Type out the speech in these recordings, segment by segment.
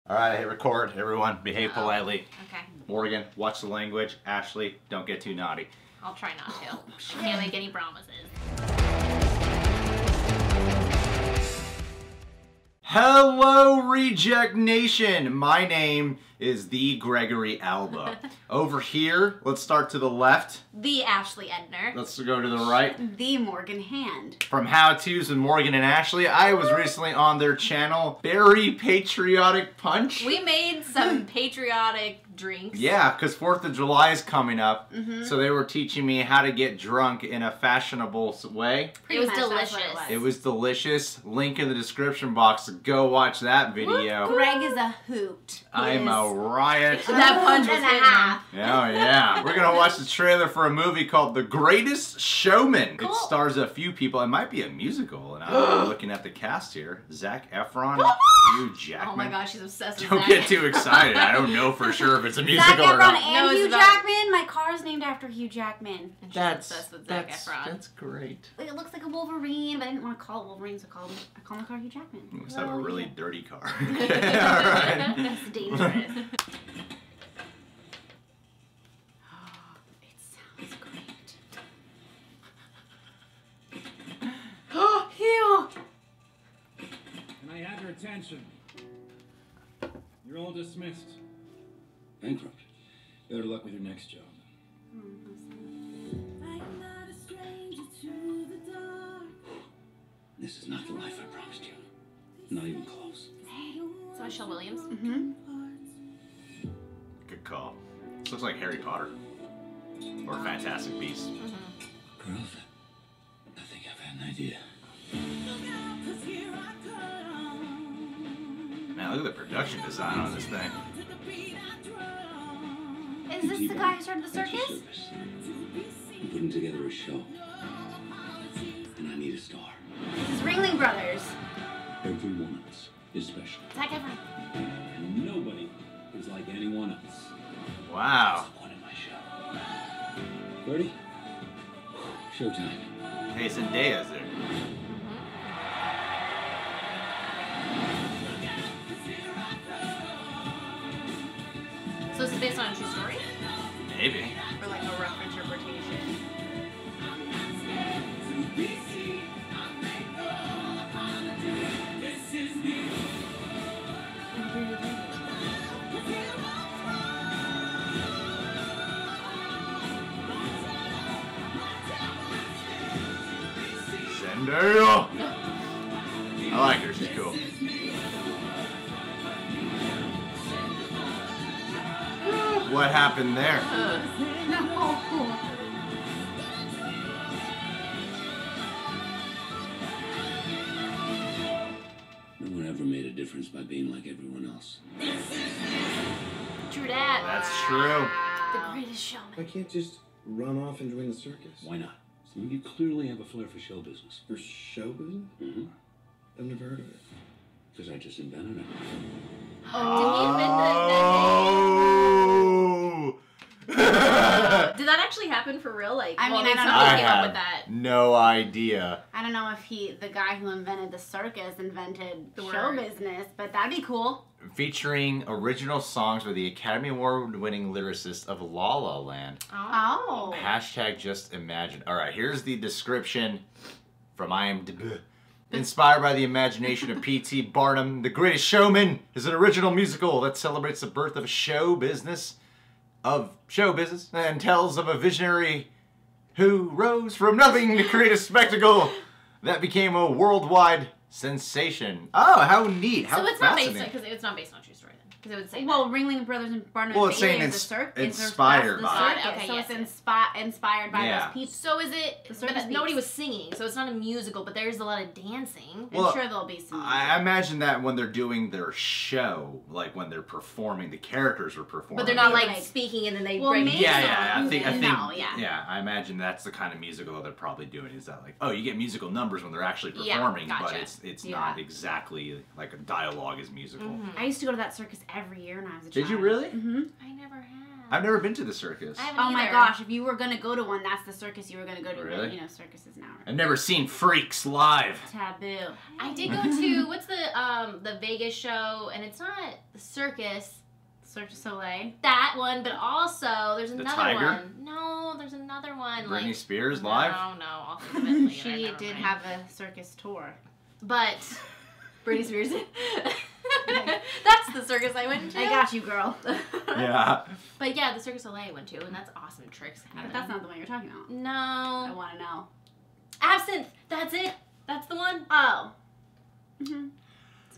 Alright, I hit record. Everyone, behave politely. Okay. Morgan, watch the language. Ashley, don't get too naughty. I'll try not to. Can't make any promises. Hello, Reject Nation! My name is the Gregory Alba. Over here, let's start to the left. The Ashley Edner. Let's go to the right. The Morgan Hand. From How To's with Morgan and Ashley, I was recently on their channel, Very Patriotic Punch. We made some patriotic drinks. Yeah, because 4th of July is coming up, so they were teaching me how to get drunk in a fashionable way. It was delicious. It was delicious. Link in the description box. Go watch that video. Greg is a hoot. I'm a riot. That punch was hitting him. Oh yeah. We're going to watch the trailer for a movie called The Greatest Showman. Cool. It stars a few people. It might be a musical. And I'm looking at the cast here. Zac Efron, Hugh, Jackman. Oh my gosh, she's obsessed with Don't Zac. get too excited. I don't know for sure if it's a musical Zac Efron or not. and Hugh Jackman? My car's named after Hugh Jackman. And she's obsessed with Zac Efron. That's great. It looks like a Wolverine, but I didn't want to call it Wolverine, so I call my car Hugh Jackman. You must have a really dirty car. Okay, alright. That's dangerous. It sounds great. Oh, Hugh! Can I have your attention? You're all dismissed. Bankrupt. Better luck with your next job. This is not the life I promised you. Not even close. So Michelle Williams. Good call. This looks like Harry Potter. Or Fantastic Beasts. Girls, I think I've had an idea. Man, look at the production design on this thing. Is this the guy who started the That's your circus? service. I'm putting together a show. And I need a star. This is Ringling Brothers. Every one of us is special. Zac Efron. And nobody is like anyone else. Wow. That's the point of my show. Ready? Showtime. Hey, Zendaya's there. So this is based on a true story? Maybe. Or like a rough interpretation? Zendaya! I like her, she's cool. What happened there? No one ever made a difference by being like everyone else. True that. That's true. The Greatest Showman. I can't just run off and join the circus. Why not? You clearly have a flair for show business. For show business? Mm-hmm. I've never heard of it. Because I just invented it. Oh! Did that actually happen for real? Like, I mean, well, I don't somebody know. came up with that. No idea. I don't know if the guy who invented the circus invented The show word. business, but that'd be cool. Featuring original songs by the Academy Award-winning lyricist of La La Land. Oh. Hashtag just imagine. Alright, here's the description from IMDb. Inspired by the imagination of P.T. Barnum, The Greatest Showman is an original musical that celebrates the birth of show business and tells of a visionary who rose from nothing to create a spectacle that became a worldwide sensation. Oh, how neat. How So it's not based fascinating. on, because it's not based on a true story then. Because it would say Well, Ringling Brothers and Barnum Well, and it's Bailey saying is it's the circus. inspired by the circus, Okay, so yes, it's yes. inspired by Yeah. those people. So is it, The but circus nobody beats. was singing, so it's not a musical, but there's a lot of dancing. Well, I'm sure there'll be some. I imagine that when they're doing their show, like when they're performing, the characters are performing. But they're not Maybe like like- speaking and then they Well, break maybe Yeah, so. yeah, I think, No, yeah. yeah, I imagine that's the kind of musical that they're probably doing. Is that like, oh, you get musical numbers when they're actually Yeah, performing, but gotcha. it's Yeah. not exactly like a dialogue is musical. I used to go to that circus every year when I was a Did child. you really? Mm-hmm. I never have. I've never been to the circus. I haven't Oh my either. gosh, if you were gonna go to one, that's the circus you were gonna go to. Really? But, you know, circuses now are I've never seen freaks live. taboo. I did go to what's the Vegas show, and it's not the circus. Cirque du Soleil. That one, but also there's The another Tiger? one. No, there's another one. Britney like, Spears live? No, I'll think of it later, She never did mind. have a circus tour. But Britney Spears. That's the circus I went to. I got you, girl. Yeah. But yeah, the Circus Soleil I went to, and that's awesome tricks. But that's not the one you're talking about. I No. want to know. Absinthe. That's it. That's the one. Oh. Mm-hmm.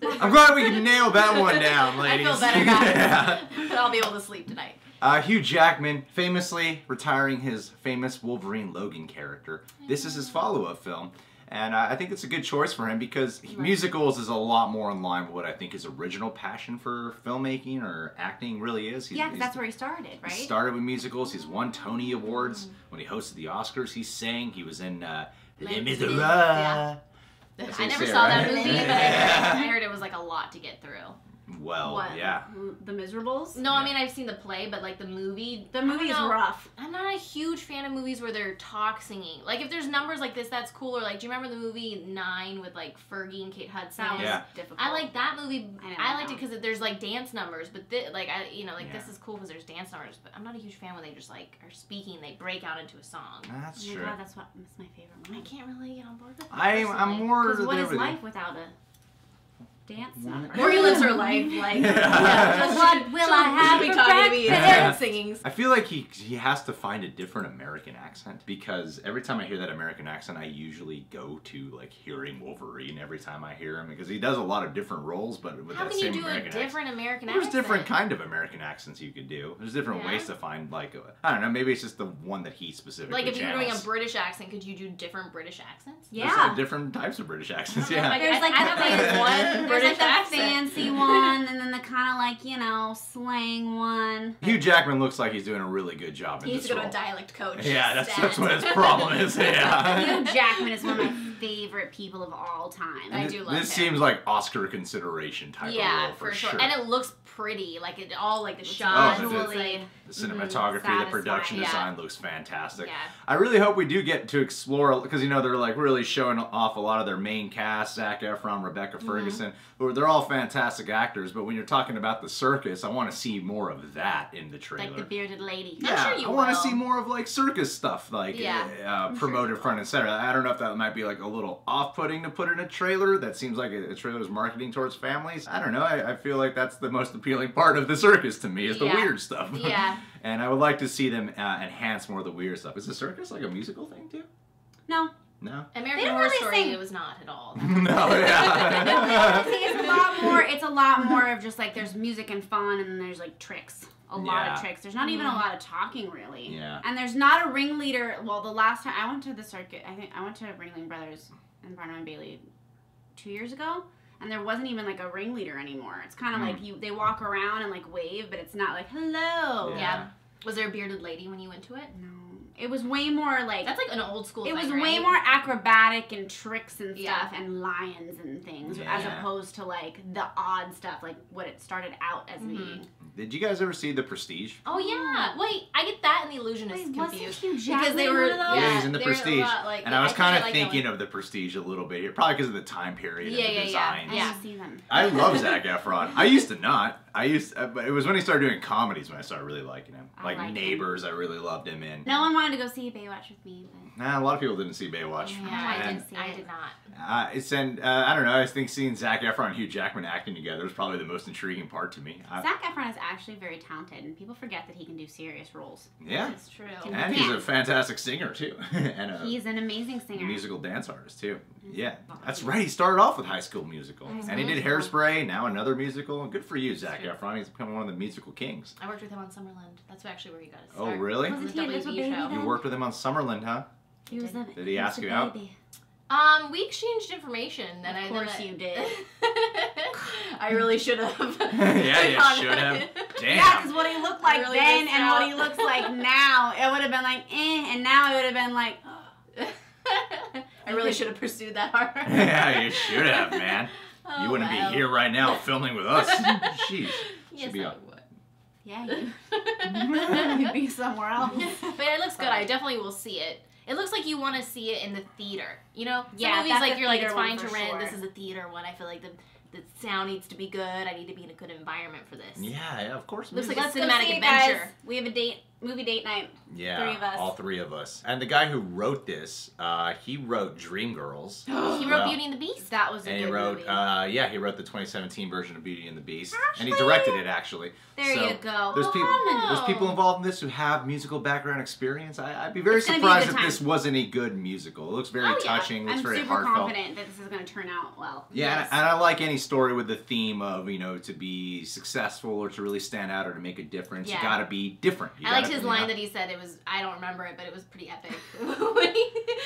I'm glad we can nail that one down, I ladies. feel better, guys. Yeah. I'll be able to sleep tonight. Hugh Jackman, famously retiring his famous Wolverine Logan character. This is his follow-up film. And I think it's a good choice for him because musicals is a lot more in line with what I think his original passion for filmmaking or acting really is. Yeah, 'cause that's where he started, right? He started with musicals. He's won Tony Awards. When he hosted the Oscars, he sang. He was in Les Miserables. Yeah. That's I what never you say, saw right? that movie, but I heard it was like a lot to get through. Well, What? yeah. The Miserables? No, I mean I've seen the play, but like the movie. The movie is rough. I'm not a huge fan of movies where they're talk singing. Like if there's numbers like this, that's cool. Or like, do you remember the movie 9 with like Fergie and Kate Hudson? That was Yeah. difficult. I like that movie. I liked it know. because there's like dance numbers, but Yeah. this is cool because there's dance numbers. But I'm not a huge fan when they just like are speaking. They break out into a song. That's Oh my true. God, that's my favorite one. I can't really get on board with that. I'm personally. more Because what there is with you. life without a dance number? Morgan lives her life like. Yeah. What will I have be for talking to me breakfast? and singing. I feel like he has to find a different American accent because every time I hear that American accent, I usually go to like hearing Wolverine every time I hear him because he does a lot of different roles, but with How that can you same do American a different American accent. accent? There's different kind of American accents you could do. There's different Yeah. ways to find like I don't know. Maybe it's just the one that he specifically. Like if you were doing a channels. British accent, could you do different British accents? There's, Yeah. different types of British accents. I don't know if Yeah. I There's like I the thought there was fancy, one there's British like the accent. fancy one, and then the kind of like, you know, slang one. Hugh Jackman looks like he's doing a really good job in He needs this to go to role. a dialect coach. Yeah, that's instead. what his problem is. Yeah. Hugh Jackman is one of my favorite people of all time. I do love This him. seems like Oscar consideration type of Yeah, role for sure. And it looks pretty. Like it all like the Oh, shots. the it's like, The cinematography, the production satisfying. design looks fantastic. Yeah. I really hope we do get to explore, because, they're like really showing off a lot of their main cast, Zac Efron, Rebecca Ferguson, who they're all fantastic actors, but when you're talking about the circus, I want to see more of that in the trailer. Like the bearded lady. I'm Yeah, sure you I want to will. see more of like circus stuff, like Yeah. promoted front and center. I don't know if that might be like a little off-putting to put in a trailer. That seems like a trailer is marketing towards families. I don't know. I feel like that's the most appealing part of the circus to me is the Yeah. weird stuff. Yeah. And I would like to see them enhance more of the weird stuff. Is the circus like a musical thing too? No. No. American don't Horror really Story, sing. it was not at all. No. Yeah. See, it's a lot more of just like there's music and fun, and then there's like tricks. A lot Yeah. of tricks. There's not even a lot of talking really. Yeah. And there's not a ringleader. Well, the last time I went to the circuit, I think I went to Ringling Brothers and Barnum and Bailey 2 years ago, and there wasn't even like a ringleader anymore. It's kind of like they walk around and like wave, but it's not like hello. Yeah. Was there a bearded lady when you went to it? No. It was way more like That's like an old school it thing, was way right? more acrobatic and tricks and Yeah. stuff and lions and things as Yeah. opposed to like the odd stuff like what it started out as being. Did you guys ever see The Prestige? Oh yeah. Wait, I get that and The Illusionist Wait, wasn't confused. Hugh Because Jackman they were one of those? Yeah, he's in The they were a Prestige. lot like- And I was think kind of like that thinking one. of The Prestige a little bit here, probably because of the time period Yeah, and the yeah, yeah. designs. I Yeah. didn't see them. I love Zac Efron. I used to not. But it was when he started doing comedies when I started really liking him. I Like like him. Neighbors, I really loved him in. No one wanted to go see Baywatch with me, but Nah, a lot of people didn't see Baywatch. Yeah, I And, didn't see I it. did not. I don't know. I think seeing Zac Efron and Hugh Jackman acting together was probably the most intriguing part to me. Zac Efron is actually very talented, and people forget that he can do serious roles. Yeah, It's true. and he's a fantastic singer too, and a He's an amazing singer. musical dance artist too. Yeah, that's right. He started off with High School Musical, and he did Hairspray. Now another musical. Good for you, Zac Efron. He's become one of the musical kings. I worked with him on Summerland. That's actually where he got his Oh, start. really? Wasn't The he a little WB baby show. then? You worked with him on Summerland, huh? He was a, Did he ask was a you out? baby. We exchanged information. And Of course you did. I really should have. Yeah, you should have. Damn. Yeah, because what he looked like really then missed and out. what he looks like now, it would have been like, and now it would have been like, I really should have pursued that hard. Yeah, you should have, man. Oh, You wouldn't well. be here right now filming with us. Jeez. Yes, Should be I on. would. Yeah, you'd be somewhere else. But it looks good. I definitely will see it. It looks like you want to see it in the theater. You know? Some Yeah, movies that's like a you're like, theater it's fine one to for rent. sure. This is a theater one. I feel like the sound needs to be good. I need to be in a good environment for this. Yeah, of course. Looks like Let's a go cinematic see it, adventure. guys. We have a movie date night. Yeah, 3 of us. all 3 of us. And the guy who wrote this, he wrote Dreamgirls. He wrote Beauty and the Beast? That was a And good he wrote, movie. he wrote the 2017 version of Beauty and the Beast. And he Ashley! directed it, actually. There So you go. There's people, Oh. there's people involved in this who have musical background experience. I'd be very It's gonna be a surprised good if time. this wasn't a good musical. It looks very Oh, yeah. touching, looks I'm very super heartfelt. confident that this is going to turn out well. Yeah, Yes. and I like any story with the theme of, to be successful or to really stand out or to make a difference. Yeah. You gotta be different. I liked his line that he said. It was, I don't remember it, but it was pretty epic.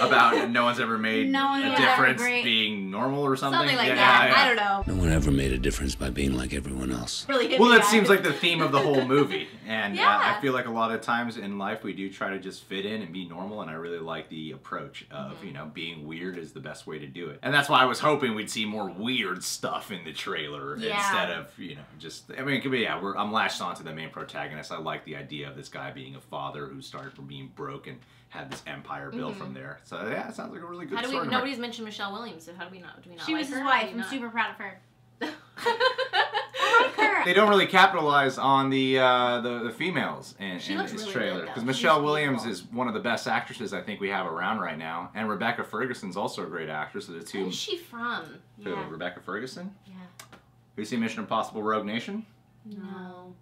about no one's ever made No one a was ever difference great. being normal or something. Something like Yeah, that. yeah. I don't know. No one ever made a difference by being like everyone else. Really hit Well, me, that guys. seems like the theme of the whole movie, and Yeah. I feel like a lot of times in life we do try to just fit in and be normal, and I really like the approach of being weird is the best way to do it, and that's why I was hoping we'd see more weird stuff in the trailer Yeah. instead of just. I mean, it could be I'm latched onto the main protagonist. I like the idea of this guy being a father who started from being broke and had this empire built from there. So yeah, it sounds like a really good How do we? story. Nobody's mentioned Michelle Williams, so how do we not? Do we not She like was his her? wife. Do we I'm not? super proud of her. I like her. They don't really capitalize on the females in She in looks this really trailer good, because though. Michelle She's Williams beautiful. is one of the best actresses I think we have around right now, and Rebecca Ferguson's also a great actress. So the two. Where's she from? Who, Yeah. Rebecca Ferguson? Yeah. Have you seen Mission Impossible: Rogue Nation? No.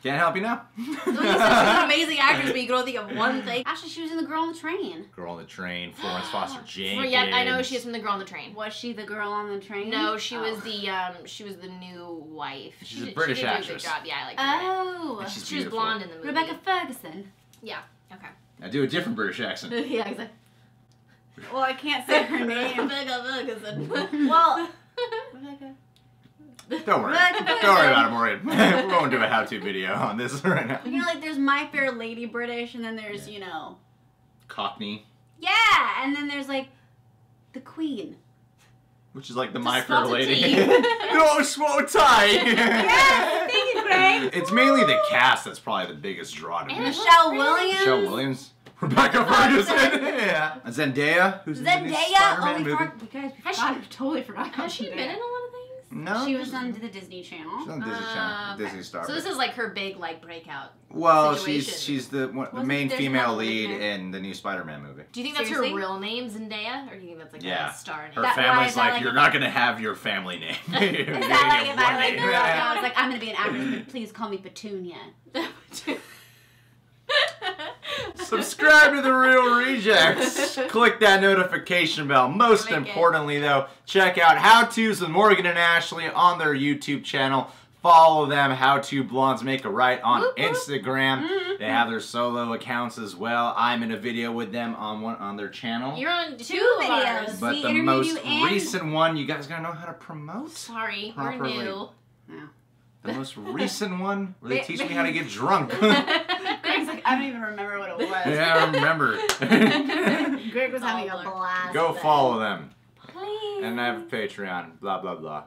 Can't help you now. Well, you said she's an amazing actress, but you can only think of one thing. Actually, she was in The Girl on the Train. Girl on the Train, Florence Foster Jenkins. Yeah, I know she is from The Girl on the Train. Was she the girl on the train? No, she Oh. was the new wife. She's a did- British she did do a actress. good job. Yeah, I liked her. Oh. And she's She was beautiful. blonde in the movie. Rebecca Ferguson. Yeah. Okay. I do a different British accent. Yeah, exactly. Well, I can't say her name. Rebecca Ferguson. Well, Don't worry. Rebecca Don't worry about it, Maureen. We won't do a how-to video on this right now. like there's My Fair Lady British, and then there's, Cockney, yeah, and then there's like the Queen. which is like the It's My a Fair spot of Lady. tea. No, so tight. Yes, thank you, Greg. It's mainly the cast that's probably the biggest draw to me. And Michelle Williams. Michelle Williams, Rebecca Ferguson, yeah, Zendaya, who's in the new Zendaya. Spider-Man Oh, we movie. guys, I totally forgot. Has she been in a lot of things? No, She was on the Disney Channel. She's on Disney Channel, Disney Star. So this is like her big breakout. well, situation. she's the Wasn't main there female another lead name? in the new Spider-Man movie. Do you think that's Seriously? her real name, Zendaya, or do you think that's like Yeah. a star name? Her That- why family's is that like, like you're a- not gonna have your family name. You're Is gonna that like get if I one like name. grew up and I was like, I'm gonna be an actress, but please call me Petunia. Subscribe to The Real Rejects. Click that notification bell. Most Make it. importantly, though, check out How To's with Morgan and Ashley on their YouTube channel. Follow them, How To Blondes Make a Right, on Whoop, whoop. Instagram. They have their solo accounts as well. I'm in a video with them on their channel. You're on two videos. videos. But we the interviewed most you and- recent one, you guys gotta know how to promote. Sorry, Properly. we're new. The most recent one, where they Wait, teach me wait. how to get drunk. Greg's like, I don't even remember what it was. Yeah, I remember. Greg was having a Baller. blast. Go with it. follow them. Please. And I have a Patreon, blah, blah, blah.